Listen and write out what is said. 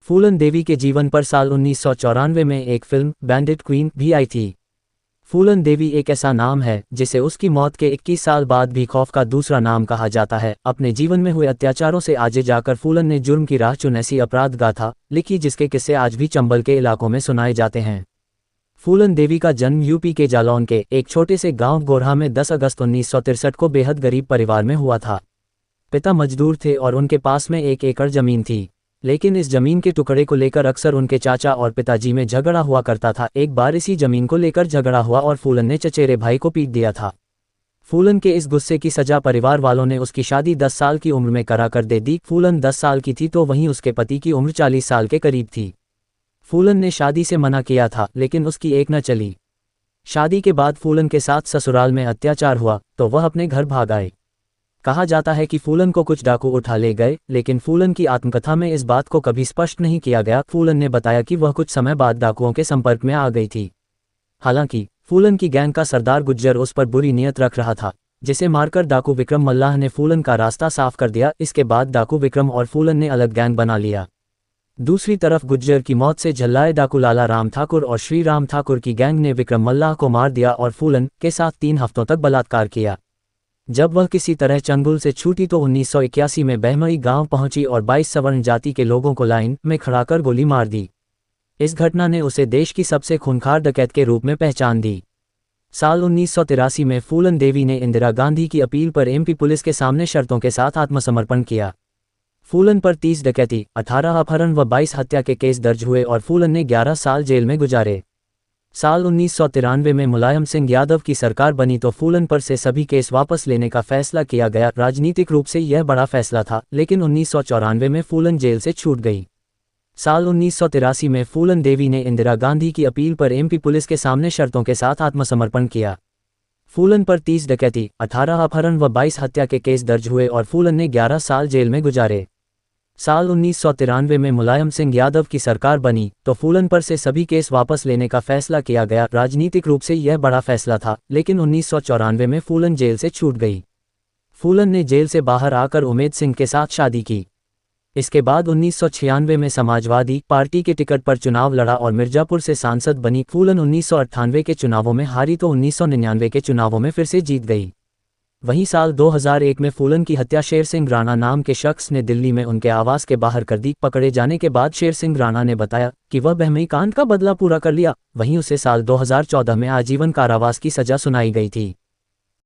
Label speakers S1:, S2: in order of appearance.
S1: फूलन देवी के जीवन पर साल 1994 में एक फिल्म बैंडिट क्वीन भी आई थी। फूलन देवी एक ऐसा नाम है जिसे उसकी मौत के 21 साल बाद भी खौफ का दूसरा नाम कहा जाता है। अपने जीवन में हुए अत्याचारों से आगे जाकर फूलन ने जुर्म की राह चुन ऐसी अपराध गाथा लिखी जिसके किस्से आज भी चंबल के इलाकों में सुनाए जाते हैं। फूलन देवी का जन्म यूपी के जालौन के एक छोटे से गांव गोरहा में 10 अगस्त 1963 को बेहद गरीब परिवार में हुआ था। पिता मजदूर थे और उनके पास में 1 एकड़ जमीन थी, लेकिन इस जमीन के टुकड़े को लेकर अक्सर उनके चाचा और पिताजी में झगड़ा हुआ करता था। एक बार इसी जमीन को लेकर झगड़ा हुआ और फूलन ने चचेरे भाई को पीट दिया था। फूलन के इस गुस्से की सजा परिवार वालों ने उसकी शादी 10 साल की उम्र में करा कर दे दी। फूलन 10 साल की थी तो वहीं उसके पति की उम्र 40 साल के करीब थी। फूलन ने शादी से मना किया था लेकिन उसकी एक न चली। शादी के बाद फूलन के साथ ससुराल में अत्याचार हुआ तो वह अपने घर भाग आए। कहा जाता है कि फूलन को कुछ डाकू उठा ले गए, लेकिन फूलन की आत्मकथा में इस बात को कभी स्पष्ट नहीं किया गया। फूलन ने बताया कि वह कुछ समय बाद डाकुओं के संपर्क में आ गई थी। हालांकि फूलन की गैंग का सरदार गुज्जर उस पर बुरी नीयत रख रहा था, जिसे मारकर डाकू विक्रम मल्लाह ने फूलन का रास्ता साफ कर दिया। इसके बाद डाकू विक्रम और फूलन ने अलग गैंग बना लिया। दूसरी तरफ गुज्जर की मौत से झल्लाए डाकू लाला राम ठाकुर और श्री राम ठाकुर की गैंग ने विक्रम मल्लाह को मार दिया और फूलन के साथ 3 हफ्तों तक बलात्कार किया। जब वह किसी तरह चंगुल से छूटी तो 1981 में बहमई गांव पहुंची और 22 सवर्ण जाति के लोगों को लाइन में खड़ाकर गोली मार दी। इस घटना ने उसे देश की सबसे खूंखार डकैत के रूप में पहचान दी। साल 1983 में फूलन देवी ने इंदिरा गांधी की अपील पर एमपी पुलिस के सामने शर्तों के साथ आत्मसमर्पण किया। फूलन पर 30 डकैती, 18 अपहरण व 22 हत्या के केस दर्ज हुए और फूलन ने 11 साल जेल में गुजारे। साल 1993 में मुलायम सिंह यादव की सरकार बनी तो फूलन पर से सभी केस वापस लेने का फैसला किया गया। राजनीतिक रूप से यह बड़ा फैसला था, लेकिन 1994 में फूलन जेल से छूट गई। साल 1983 में फूलन देवी ने इंदिरा गांधी की अपील पर एमपी पुलिस के सामने शर्तों के साथ आत्मसमर्पण किया। फूलन पर 30 डकैती, 18 अपहरण व 22 हत्या के केस दर्ज हुए और फूलन ने 11 साल जेल में गुजारे। साल 1993 में मुलायम सिंह यादव की सरकार बनी तो फूलन पर से सभी केस वापस लेने का फैसला किया गया। राजनीतिक रूप से यह बड़ा फैसला था, लेकिन 1994 में फूलन जेल से छूट गई। फूलन ने जेल से बाहर आकर उमेद सिंह के साथ शादी की। इसके बाद 1996 में समाजवादी पार्टी के टिकट पर चुनाव लड़ा और मिर्जापुर से सांसद बनी। फूलन 1998 के चुनावों में हारी तो 1999 के चुनावों में फिर से जीत गई। वहीं साल 2001 में फूलन की हत्या शेर सिंह राणा नाम के शख्स ने दिल्ली में उनके आवास के बाहर कर दी। पकड़े जाने के बाद शेर सिंह राणा ने बताया कि वह बहमई कांड का बदला पूरा कर लिया। वहीं उसे साल 2014 में आजीवन कारावास की सजा सुनाई गई थी।